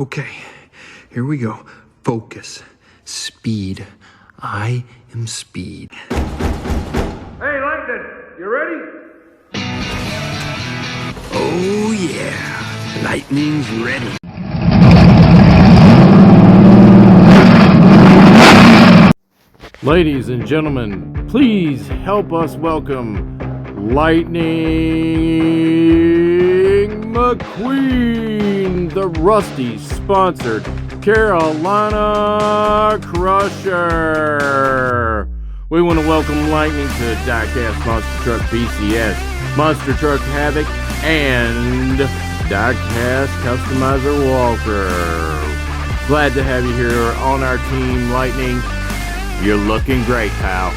Okay, here we go. Focus. Speed. I am speed. Hey, Lightning, you ready? Oh yeah, lightning's ready. Ladies and gentlemen, please help us welcome Lightning McQueen, the Rusty sponsored Carolina Crusher. We want to welcome Lightning to Diecast, Monster Truck BCS, Monster Truck Havoc, and Diecast Customizer Walker. Glad to have you here on our team, Lightning. You're looking great, pal.